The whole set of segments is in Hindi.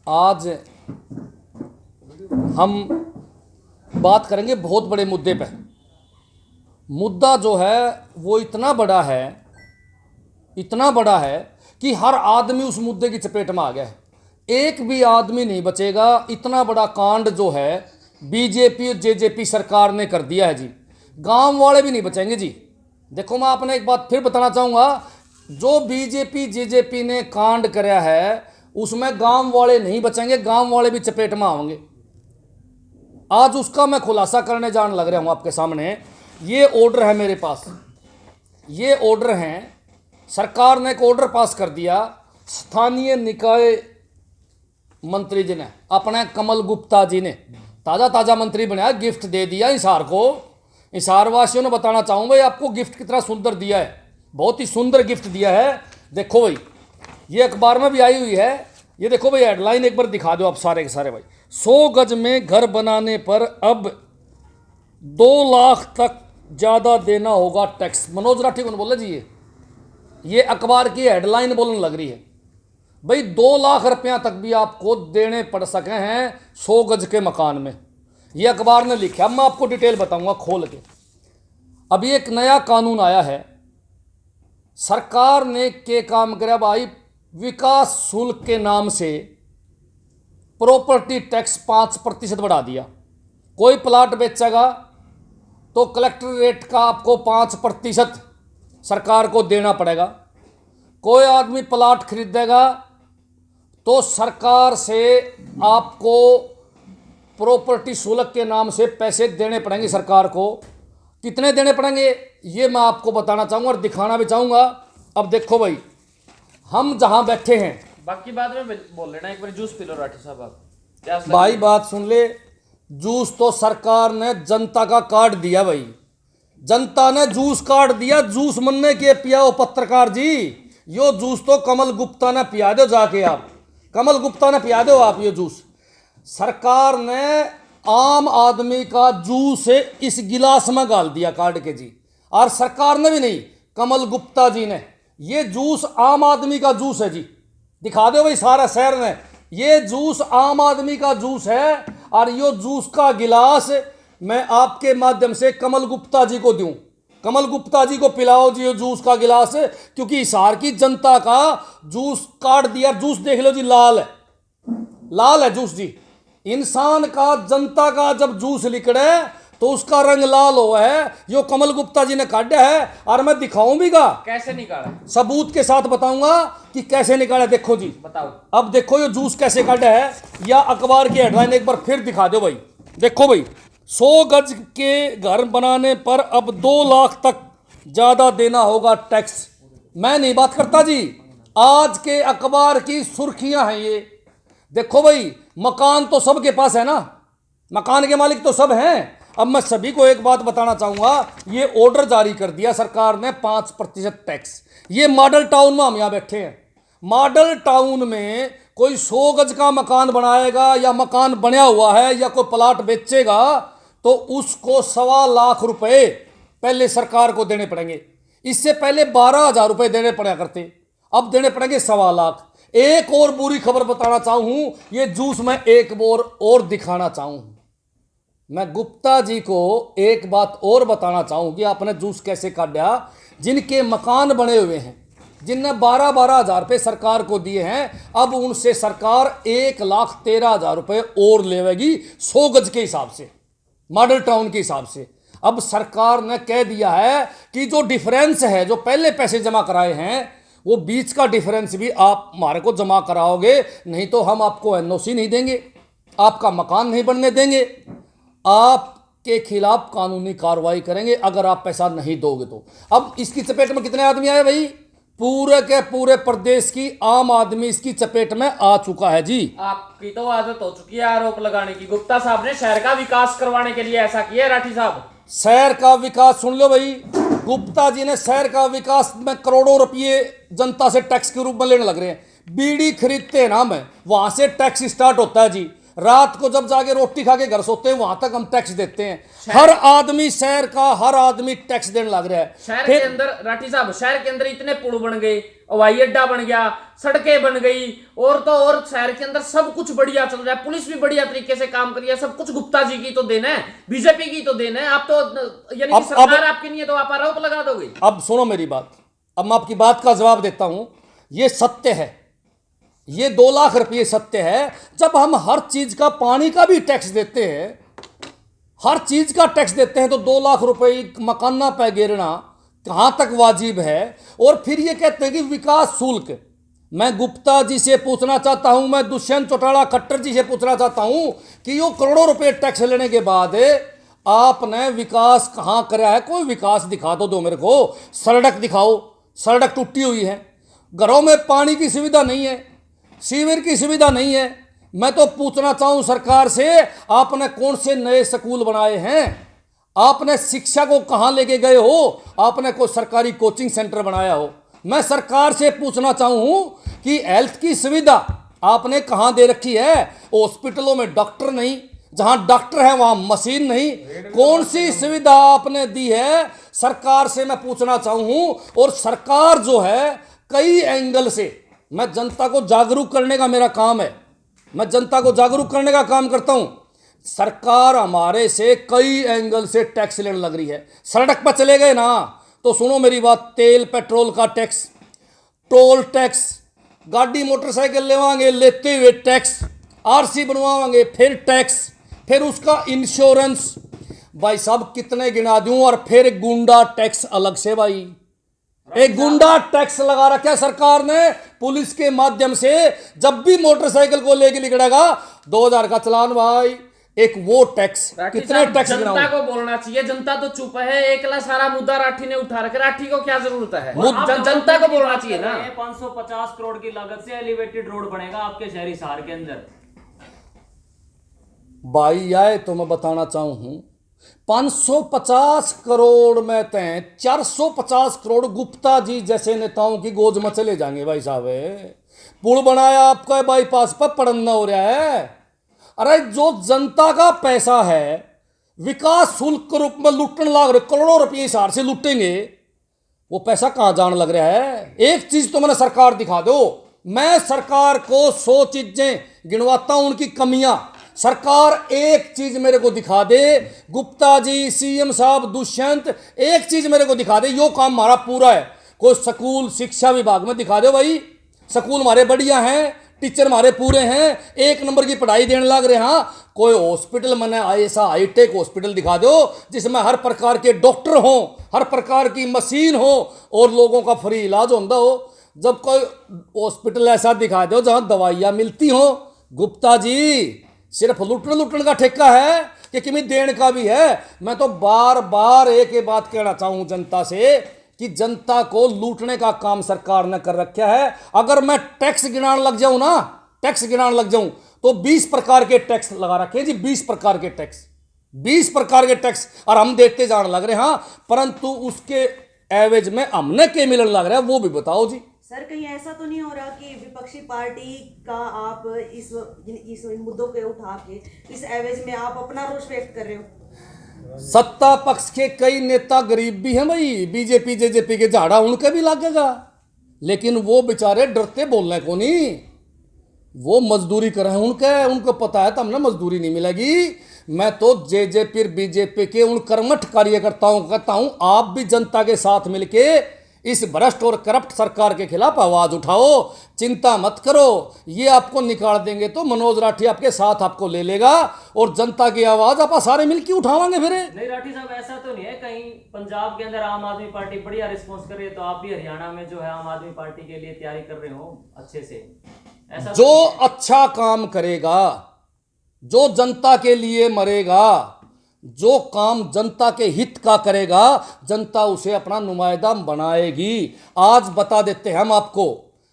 आज हम बात करेंगे बहुत बड़े मुद्दे पर। मुद्दा जो है वो इतना बड़ा है कि हर आदमी उस मुद्दे की चपेट में आ गया है। एक भी आदमी नहीं बचेगा। इतना बड़ा कांड जो है बीजेपी और जेजेपी सरकार ने कर दिया है जी। गांव वाले भी नहीं बचेंगे जी। देखो, मैं आपने एक बात फिर बताना चाहूँगा, जो बीजेपी जेजेपी ने कांड कराया है उसमें गांव वाले नहीं बचेंगे, गांव वाले भी चपेट में आएंगे। आज उसका मैं खुलासा करने जान लग रहा हूँ आपके सामने। ये ऑर्डर है मेरे पास, ये ऑर्डर हैं। सरकार ने एक ऑर्डर पास कर दिया, स्थानीय निकाय मंत्री जी ने, अपने कमल गुप्ता जी ने ताज़ा मंत्री बनाया, गिफ्ट दे दिया हिसार को। हिसार वासियों ने बताना चाहूँ भाई, आपको गिफ्ट कितना सुंदर दिया है, बहुत ही सुंदर गिफ्ट दिया है। देखो भाई, ये अखबार में भी आई हुई है। ये देखो भाई, हेडलाइन एक बार दिखा दो आप सारे के सारे भाई। 100 गज में घर बनाने पर अब 2 लाख तक ज़्यादा देना होगा टैक्स। मनोज राठी कौन बोले जी? ये अखबार की हेडलाइन बोलने लग रही है भाई। 2 लाख रुपया तक भी आपको देने पड़ सके हैं 100 गज के मकान में। ये अखबार ने लिखा। अब मैं आपको डिटेल बताऊंगा खोल के। अभी एक नया कानून आया है, सरकार ने के काम कराया भाई। विकास शुल्क के नाम से प्रॉपर्टी टैक्स 5% बढ़ा दिया। कोई प्लाट बेचेगा तो कलेक्टर रेट का आपको 5% सरकार को देना पड़ेगा। कोई आदमी प्लाट खरीदेगा तो सरकार से आपको प्रॉपर्टी शुल्क के नाम से पैसे देने पड़ेंगे सरकार को। कितने देने पड़ेंगे ये मैं आपको बताना चाहूँगा और दिखाना भी चाहूँगा। अब देखो भाई, हम जहाँ बैठे हैं, बाकी बाद में बोल लेना, एक बार जूस पी लो राठी साहब आप। क्या भाई बात सुन ले। जूस तो सरकार ने जनता का काट दिया भाई। जनता ने जूस काट दिया। जूस मनने के पियाओ पत्रकार जी, यो जूस तो कमल गुप्ता ने पिया दो जाके। आप कमल गुप्ता ने पिया दो आप ये जूस। सरकार ने आम आदमी का जूस इस गिलास में गाल दिया काट के जी। और सरकार ने भी नहीं, कमल गुप्ता जी ने। ये जूस आम आदमी का जूस है जी। दिखा दो भाई सारा शहर में, ये जूस आम आदमी का जूस है। और यो जूस का गिलास मैं आपके माध्यम से कमल गुप्ता जी को दूं। कमल गुप्ता जी को पिलाओ जी ये जूस का गिलास, क्योंकि हिसार की जनता का जूस काट दिया। जूस देख लो जी, लाल है, लाल है जूस जी। इंसान का, जनता का जब जूस लिकड़े तो उसका रंग लाल हुआ है। यो कमल गुप्ता जी ने काटा है। और मैं दिखाऊं भी गा कैसे निकाला, सबूत के साथ बताऊंगा कि कैसे निकाला। देखो जी, बताओ। अब देखो ये जूस कैसे काटा है। या अखबार की हेडलाइन एक बार फिर दिखा दो भाई। देखो भाई, 100 गज के घर बनाने पर अब 2 लाख तक ज़्यादा देना होगा टैक्स। मैं नहीं बात करता जी, आज के अखबार की सुर्खियां हैं ये। देखो भाई, मकान तो सबके पास है ना, मकान के मालिक तो सब हैं। अब मैं सभी को एक बात बताना चाहूँगा, ये ऑर्डर जारी कर दिया सरकार ने 5% टैक्स। ये मॉडल टाउन में हम यहाँ बैठे हैं। मॉडल टाउन में कोई 100 गज का मकान बनाएगा या मकान बना हुआ है या कोई प्लाट बेचेगा तो उसको 1.25 लाख रुपए पहले सरकार को देने पड़ेंगे। इससे पहले 12,000 रुपये देने पड़ा करते, अब देने पड़ेंगे 1.25 लाख। एक और बुरी खबर बताना चाहूँ, ये जूस में एक और दिखाना चाहूँ। मैं गुप्ता जी को एक बात और बताना चाहूँ कि आपने जूस कैसे काटा। जिनके मकान बने हुए हैं, जिनने 12-12 हज़ार रुपये सरकार को दिए हैं, अब उनसे सरकार 1,13,000 रुपये और लेवेगी 100 गज के हिसाब से, मॉडल टाउन के हिसाब से। अब सरकार ने कह दिया है कि जो डिफरेंस है, जो पहले पैसे जमा कराए हैं, वो बीच का डिफरेंस भी आप हमारे को जमा कराओगे, नहीं तो हम आपको एनओसी नहीं देंगे, आपका मकान नहीं बनने देंगे, आपके खिलाफ कानूनी कार्रवाई करेंगे अगर आप पैसा नहीं दोगे तो। अब इसकी चपेट में कितने आदमी आए भाई? पूरे के पूरे प्रदेश की आम आदमी इसकी चपेट में आ चुका है जी। आपकी तो आदत हो चुकी है आरोप लगाने की। गुप्ता साहब ने शहर का विकास करवाने के लिए ऐसा किया है राठी साहब। शहर का विकास सुन लो भाई, गुप्ता जी ने शहर का विकास में करोड़ों रुपये जनता से टैक्स के रूप में लेने लग रहे हैं। बीड़ी खरीदते हैं ना, मैं वहां से टैक्स स्टार्ट होता है जी। रात को जब जाके रोटी खा के घर सोते हैं वहां तक हम टैक्स देते हैं। हर आदमी शहर का हर आदमी टैक्स देने लग रहा है। शहर के अंदर राठी साहब, शहर के अंदर इतने पुल बन गए, हवाई अड्डा बन गया, सड़कें बन गई, और तो और शहर के अंदर सब कुछ बढ़िया चल रहा है, पुलिस भी बढ़िया तरीके से काम कर रही है, सब कुछ गुप्ता जी की तो देन है, बीजेपी की तो देन है। आप तो यानी कि सरकार आपकी नहीं है तो आप आरोप लगा दोगे। अब सुनो मेरी बात, अब मैं आपकी बात का जवाब देता हूं। ये सत्य है, ये 2 लाख रुपये सत्य है। जब हम हर चीज का, पानी का भी टैक्स देते हैं, हर चीज का टैक्स देते हैं, तो 2 लाख रुपए मकाना पे गिरना कहां तक वाजिब है? और फिर ये कहते हैं कि विकास शुल्क। मैं गुप्ता जी से पूछना चाहता हूं, मैं दुष्यंत चौटाला खट्टर जी से पूछना चाहता हूं कि यो करोड़ों रुपए टैक्स लेने के बाद आपने विकास कहां करा है? कोई विकास दिखा दो मेरे को। सड़क दिखाओ, सड़क टूटी हुई है, घरों में पानी की सुविधा नहीं है, सीवर की सुविधा नहीं है। मैं तो पूछना चाहूं सरकार से, आपने कौन से नए स्कूल बनाए हैं? आपने शिक्षा को कहां लेके गए हो? आपने कोई सरकारी कोचिंग सेंटर बनाया हो? मैं सरकार से पूछना चाहूं कि हेल्थ की सुविधा आपने कहां दे रखी है? हॉस्पिटलों में डॉक्टर नहीं, जहां डॉक्टर है वहां मशीन नहीं। कौन सी सुविधा आपने दी है? सरकार से मैं पूछना चाहूं। और सरकार जो है कई एंगल से, मैं जनता को जागरूक करने का मेरा काम है, मैं जनता को जागरूक करने का काम करता हूं। सरकार हमारे से कई एंगल से टैक्स लेने लग रही है। सड़क पर चले गए ना तो सुनो मेरी बात, तेल पेट्रोल का टैक्स, टोल टैक्स, गाड़ी मोटरसाइकिल लेवाएंगे लेते हुए टैक्स, आरसी बनवाएंगे फिर टैक्स, फिर उसका इंश्योरेंस। भाई साहब कितने गिना दूं? और फिर गुंडा टैक्स अलग से। भाई एक गुंडा टैक्स लगा रखा है सरकार ने पुलिस के माध्यम से। जब भी मोटरसाइकिल को लेके निकलेगा 2000 का चलान भाई, एक वो टैक्स। कितने टैक्स? जनता को बोलना चाहिए, जनता तो चुप है। एकला सारा मुद्दा राठी ने उठा रखा, राठी को क्या जरूरत है? जनता को बोलना चाहिए ना। 550 करोड़ की लागत से एलिवेटेड रोड बनेगा आपके शहरी शहर के अंदर। भाई आए तो मैं बताना चाहूं, 550 करोड़ में तय 450 करोड़ गुप्ता जी जैसे नेताओं की गोद में चले जाएंगे। भाई साहब पुल बनाया आपका बाईपास पर, पड़न्ना हो रहा है। अरे जो जनता का पैसा है विकास शुल्क के रूप में लूटने लग रहे, करोड़ों रुपये हिसाब से लूटेंगे, वो पैसा कहां जाने लग रहा है? एक चीज तो मैंने सरकार दिखा दो। मैं सरकार को 100 चीजें गिनवाता हूं उनकी कमियां। सरकार एक चीज मेरे को दिखा दे, गुप्ता जी, सीएम साहब, दुष्यंत, एक चीज मेरे को दिखा दे, यो काम हमारा पूरा है। कोई स्कूल शिक्षा विभाग में दिखा दो भाई, स्कूल हमारे बढ़िया हैं, टीचर हमारे पूरे हैं, 1 नंबर की पढ़ाई देने लग रहे हैं। कोई हॉस्पिटल मैंने ऐसा हाईटेक हॉस्पिटल दिखा दो जिसमें हर प्रकार के डॉक्टर हों, हर प्रकार की मशीन हो और लोगों का फ्री इलाज होता हो। जब कोई हॉस्पिटल ऐसा दिखा दो जहां दवाइयां मिलती हो। गुप्ता जी सिर्फ लुटने का ठेका है कि किमी देने का भी है? मैं तो बार बार एक ही बात कहना चाहूं जनता से कि जनता को लूटने का काम सरकार ने कर रखा है। अगर मैं टैक्स गिनाने लग जाऊं ना, टैक्स गिनाने लग जाऊं तो 20 प्रकार के टैक्स लगा रखे हैं जी, 20 प्रकार के टैक्स, 20 प्रकार के टैक्स, और हम देते जाने लग रहे हैं। हाँ, परंतु उसके एवज में हमने क्या मिलने लग रहा है वो भी बताओ जी। सर कहीं ऐसा तो नहीं हो रहा कि विपक्षी पार्टी का आप इस मुद्दों के उठा के इस एवज में आप अपना रोष व्यक्त कर रहे हो? सत्ता पक्ष के कई नेता गरीब भी हैं भाई, बीजेपी जेजेपी के झाड़ा उनके भी लगेगा, लेकिन वो बेचारे डरते बोलने को नहीं, वो मजदूरी कर रहे हैं उनको पता है तब ना मजदूरी नहीं मिलेगी। मैं तो जेजेपी बीजेपी के उन कर्मठ कार्यकर्ताओं को कहता हूं, आप भी जनता के साथ मिलके इस भ्रष्ट और करप्ट सरकार के खिलाफ आवाज उठाओ। चिंता मत करो, ये आपको निकाल देंगे तो मनोज राठी आपके साथ आपको ले लेगा और जनता की आवाज आप सारे मिलके उठावाएंगे। फिर नहीं राठी साहब, ऐसा तो नहीं है कहीं पंजाब के अंदर आम आदमी पार्टी बढ़िया रिस्पॉन्स कर रही है तो आप भी हरियाणा में जो है आम आदमी पार्टी के लिए तैयारी कर रहे हो अच्छे से? ऐसा जो अच्छा काम करेगा, जो जनता के लिए मरेगा, जो काम जनता के हित का करेगा, जनता उसे अपना नुमाइंदा बनाएगी। आज बता देते हैं हम आपको,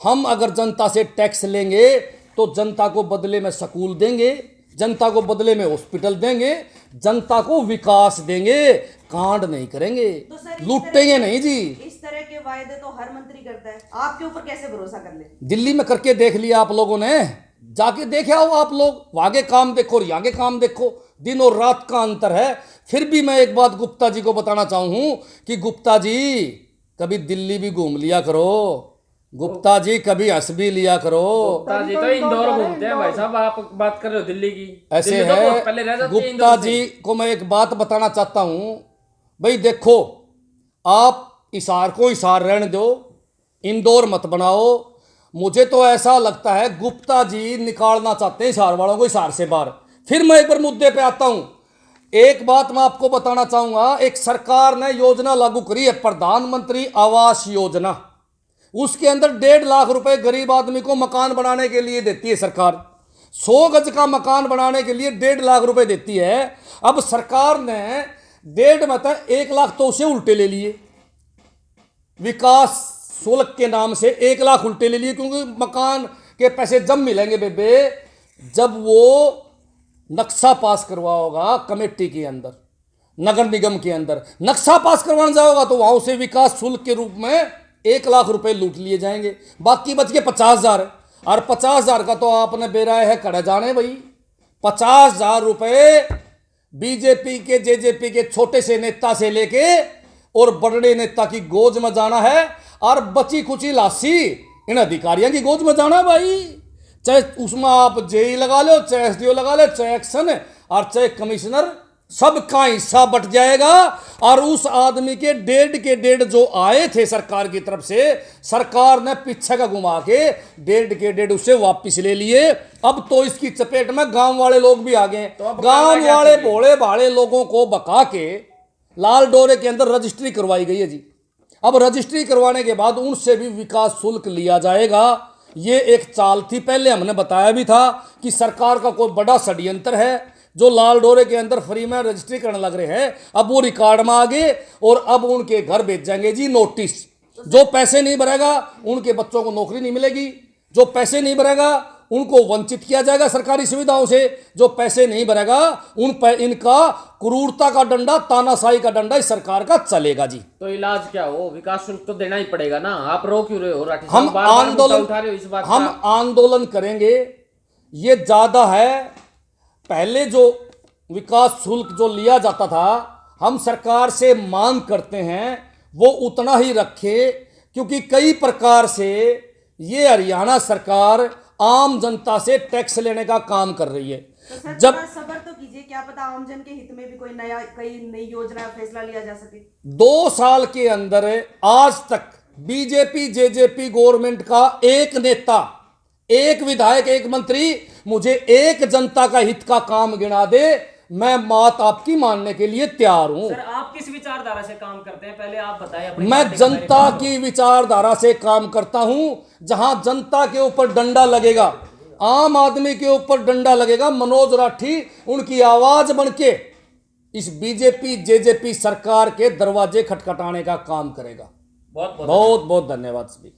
हम अगर जनता से टैक्स लेंगे तो जनता को बदले में स्कूल देंगे, जनता को बदले में हॉस्पिटल देंगे, जनता को विकास देंगे, कांड नहीं करेंगे, तो लूटेंगे नहीं जी। इस तरह के वायदे तो हर मंत्री करता है, आपके ऊपर कैसे भरोसा कर ले? दिल्ली में करके देख लिया आप लोगों ने, जाके देखे आओ आप लोग, वहां के काम देखो और यहाँ के काम देखो, दिन और रात का अंतर है। फिर भी मैं एक बात गुप्ता जी को बताना चाहूँ कि गुप्ता जी कभी दिल्ली भी घूम लिया करो, गुप्ता जी कभी हंस भी लिया करो। गुप्ता जी तो इंदौर घूमते हैं भाई साहब, आप बात कर रहे हो दिल्ली की। ऐसे दिल्ली तो है बहुत पहले रह जाती है गुप्ता इंदौर से। जी को मैं एक बात बताना चाहता हूं, भाई देखो, आप हिसार को हिसार रहने दो, इंदौर मत बनाओ। मुझे तो ऐसा लगता है गुप्ता जी निकालना चाहते हैं हिसार वालों को हिसार से बाहर। फिर मैं एक बार मुद्दे पे आता हूं, एक बात मैं आपको बताना चाहूंगा, एक सरकार ने योजना लागू करी है प्रधानमंत्री आवास योजना, उसके अंदर 1.5 लाख रुपए गरीब आदमी को मकान बनाने के लिए देती है सरकार। 100 गज का मकान बनाने के लिए 1.5 लाख रुपए देती है। अब सरकार ने 1.5 मतलब 1 लाख तो उसे उल्टे ले लिए, विकास शुल्क के नाम से 1 लाख उल्टे ले लिए, क्योंकि मकान के पैसे जब मिलेंगे बेबे, जब वो नक्शा पास करवा होगा कमेटी के अंदर, नगर निगम के अंदर नक्शा पास करवाने जाओगा तो वहां उसे विकास शुल्क के रूप में 1 लाख रुपए लूट लिए जाएंगे, बाकी बच के 50,000। और 50,000 का तो आपने बेराय है खड़ा जाने भाई। 50,000 रुपए बीजेपी के जेजेपी के छोटे से नेता से लेके और बड़े नेता की गोद में जाना है, और बची कुची लाशी इन अधिकारियों की गोद में जाना भाई। चाहे उसमें आप जेई लगा लो, चाहे एसडीओ लगा लो, चाहे एक्शन और चाहे कमिश्नर, सबका हिस्सा बट जाएगा। और उस आदमी के 1.5 जो आए थे सरकार की तरफ से, सरकार ने पीछे का घुमा के 1.5 उसे वापस ले लिए। अब तो इसकी चपेट में गांव वाले लोग भी आ गए। तो अब गांव करना वाले क्या भोले भाले लोगों को बका के लाल डोरे के अंदर रजिस्ट्री करवाई गई है जी। अब रजिस्ट्री करवाने के बाद उनसे भी विकास शुल्क लिया जाएगा। ये एक चाल थी, पहले हमने बताया भी था कि सरकार का कोई बड़ा षड्यंत्र है, जो लाल डोरे के अंदर फ्री में रजिस्ट्री करने लग रहे हैं। अब वो रिकॉर्ड में आ गए और अब उनके घर भेज जाएंगे जी नोटिस। जो पैसे नहीं भरेगा उनके बच्चों को नौकरी नहीं मिलेगी, जो पैसे नहीं भरेगा उनको वंचित किया जाएगा सरकारी सुविधाओं से, जो पैसे नहीं भरेगा उन पर इनका क्रूरता का डंडा, तानाशाही का डंडा इस सरकार का चलेगा जी। तो इलाज क्या हो, विकास शुल्क तो देना ही पड़ेगा ना। आप रो क्यों रहे हो राठी हम साहब? बार-बार मुद्दा आंदोलन उठा रहे हो इस बात हम का। आंदोलन करेंगे। ये ज्यादा है, पहले जो विकास शुल्क जो लिया जाता था, हम सरकार से मांग करते हैं वो उतना ही रखे, क्योंकि कई प्रकार से ये हरियाणा सरकार आम जनता से टैक्स लेने का काम कर रही है। तो सर जब थोड़ा सब्र तो कीजिए, क्या पता आमजन के हित में भी कोई नई योजना फैसला लिया जा सके। 2 साल के अंदर आज तक बीजेपी जेजेपी गवर्नमेंट का एक नेता, एक विधायक, एक मंत्री मुझे एक जनता का हित का काम गिना दे, मैं बात आपकी मानने के लिए तैयार हूं। सर आप किस विचारधारा से काम करते हैं, पहले आप बताएं अपनी मैं पार्टी के बारे में। जनता की विचारधारा से काम करता हूं। जहां जनता के ऊपर डंडा लगेगा, आम आदमी के ऊपर डंडा लगेगा, मनोज राठी उनकी आवाज बनके इस बीजेपी जेजेपी सरकार के दरवाजे खटखटाने का काम करेगा। बहुत बहुत बहुत बहुत धन्यवाद सभी।